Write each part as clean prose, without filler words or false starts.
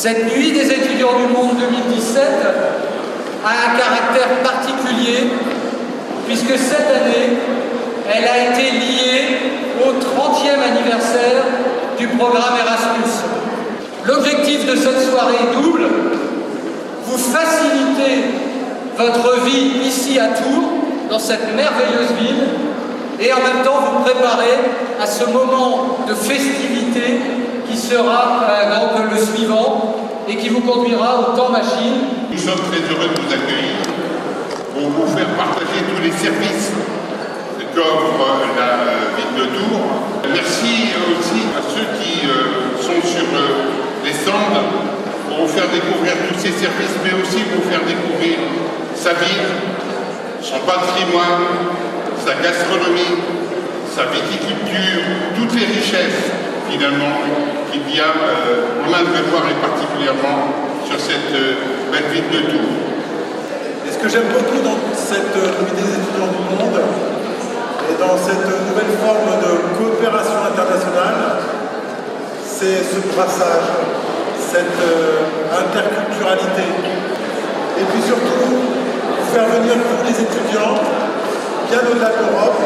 Cette nuit des étudiants du monde 2017 a un caractère particulier puisque cette année, elle a été liée au 30e anniversaire du programme Erasmus. L'objectif de cette soirée est double: vous faciliter votre vie ici à Tours, dans cette merveilleuse ville, et en même temps vous préparer à ce moment de festivité qui sera donc le suivant et qui vous conduira au temps machine. Nous sommes très heureux de vous accueillir pour vous faire partager tous les services qu'offre la ville de Tours. Merci aussi à ceux qui sont sur les stands pour vous faire découvrir tous ces services, mais aussi vous faire découvrir sa ville, son patrimoine, sa gastronomie, sa viticulture, toutes les richesses finalement qu'il y a en Indre-et-Loire et particulièrement sur cette belle ville de Tours. Et ce que j'aime beaucoup dans cette nuit des étudiants du monde et dans cette nouvelle forme de coopération internationale, c'est ce brassage, cette interculturalité. Et puis surtout, faire venir vous les étudiants bien au-delà de l'Europe,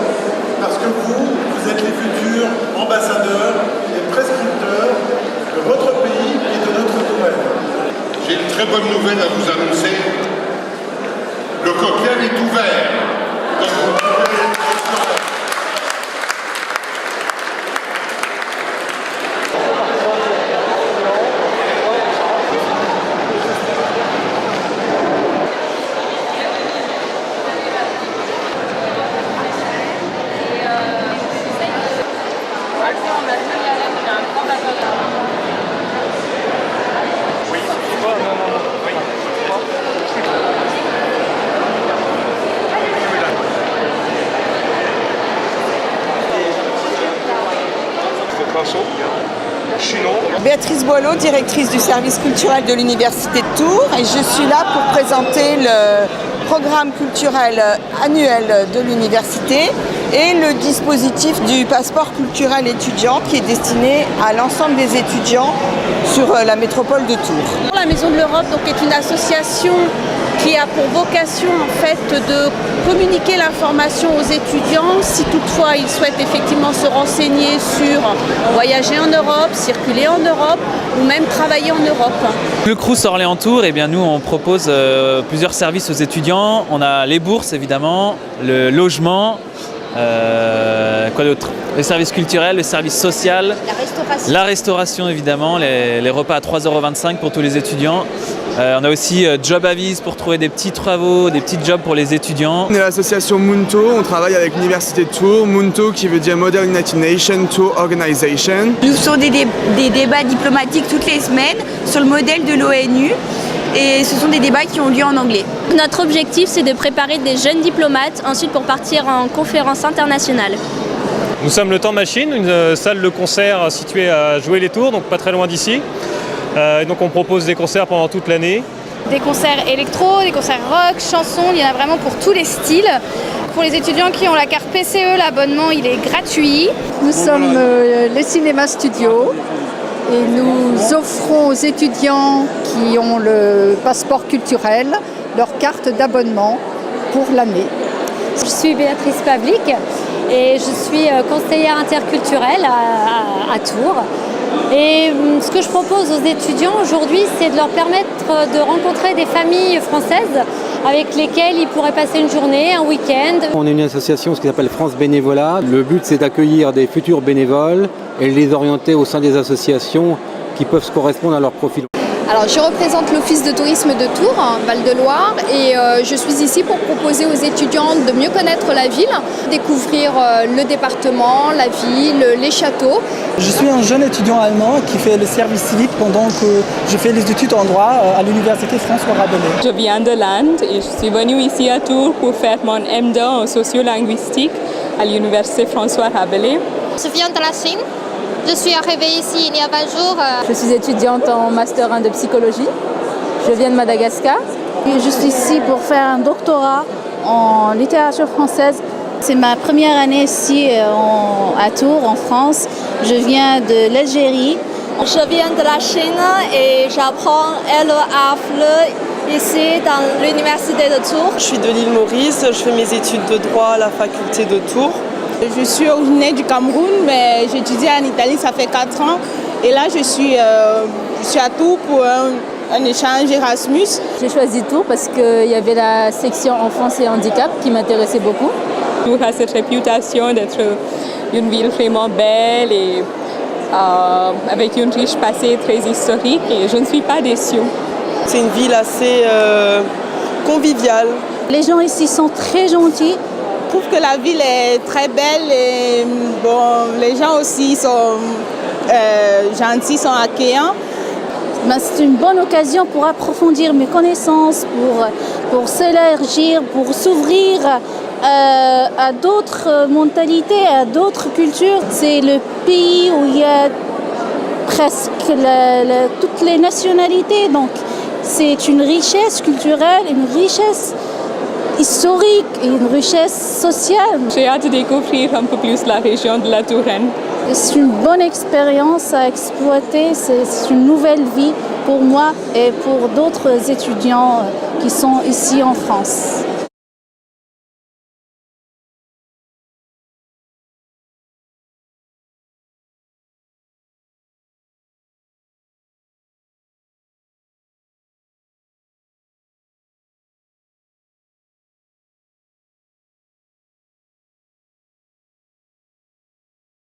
parce que vous êtes les futurs ambassadeurs et prescripteurs de votre pays et de notre domaine. J'ai une très bonne nouvelle à vous annoncer. Le cocktail est ouvert. Donc vous pouvez... Béatrice Boileau, directrice du service culturel de l'Université de Tours, et je suis là pour présenter le programme culturel annuel de l'université et le dispositif du passeport culturel étudiant qui est destiné à l'ensemble des étudiants sur la métropole de Tours. La Maison de l'Europe donc, est une association qui a pour vocation en fait de communiquer l'information aux étudiants si toutefois ils souhaitent effectivement se renseigner sur voyager en Europe, circuler en Europe ou même travailler en Europe. Le Crous Orléans-Tours, eh bien nous on propose plusieurs services aux étudiants. On a les bourses évidemment, le logement, quoi d'autre ? Le service culturel, le service social, la restauration évidemment, les repas à 3,25 € pour tous les étudiants. On a aussi Job Avis pour trouver des petits travaux, des petits jobs pour les étudiants. On est l'association Munto, on travaille avec l'Université de Tours. Munto qui veut dire Model United Nations Tour Organization. Nous faisons des débats diplomatiques toutes les semaines sur le modèle de l'ONU. Et ce sont des débats qui ont lieu en anglais. Notre objectif, c'est de préparer des jeunes diplomates ensuite pour partir en conférence internationale. Nous sommes le Temps Machine, une salle de concert située à Joué-les-Tours, donc pas très loin d'ici. Donc on propose des concerts pendant toute l'année. Des concerts électro, des concerts rock, chansons, il y en a vraiment pour tous les styles. Pour les étudiants qui ont la carte PCE, l'abonnement il est gratuit. Nous sommes le Cinéma Studio. Et nous offrons aux étudiants qui ont le passeport culturel leur carte d'abonnement pour l'année. Je suis Béatrice Pavlik et je suis conseillère interculturelle à Tours. Et ce que je propose aux étudiants aujourd'hui, c'est de leur permettre de rencontrer des familles françaises avec lesquelles ils pourraient passer une journée, un week-end. On est une association qui s'appelle France Bénévolat. Le but, c'est d'accueillir des futurs bénévoles et les orienter au sein des associations qui peuvent se correspondre à leur profil. Alors, je représente l'Office de tourisme de Tours, Val-de-Loire, et je suis ici pour proposer aux étudiants de mieux connaître la ville, découvrir le département, la ville, les châteaux. Je suis un jeune étudiant allemand qui fait le service civique pendant que je fais les études en droit à l'université François Rabelais. Je viens de l'Inde et je suis venue ici à Tours pour faire mon M2 en sociolinguistique à l'université François Rabelais. Je viens de la Chine. Je suis arrivée ici il y a 20 jours. Je suis étudiante en Master 1 de psychologie. Je viens de Madagascar. Je suis ici pour faire un doctorat en littérature française. C'est ma première année ici à Tours, en France. Je viens de l'Algérie. Je viens de la Chine et j'apprends LEAFLE ici dans l'université de Tours. Je suis de l'île Maurice, je fais mes études de droit à la faculté de Tours. Je suis originaire du Cameroun, mais j'étudie en Italie, ça fait 4 ans. Et là, je suis à Tours pour un échange Erasmus. J'ai choisi Tours parce qu'il y avait la section enfance et handicap qui m'intéressait beaucoup. Tours a cette réputation d'être une ville vraiment belle et avec une riche passé très historique et je ne suis pas déçue. C'est une ville assez conviviale. Les gens ici sont très gentils. Je trouve que la ville est très belle et les gens aussi sont gentils, sont accueillants. C'est une bonne occasion pour approfondir mes connaissances, pour s'élargir, pour s'ouvrir à d'autres mentalités, à d'autres cultures. C'est le pays où il y a presque toutes les nationalités. Donc c'est une richesse culturelle, une richesse historique et une richesse sociale. J'ai hâte de découvrir un peu plus la région de la Touraine. C'est une bonne expérience à exploiter, c'est une nouvelle vie pour moi et pour d'autres étudiants qui sont ici en France.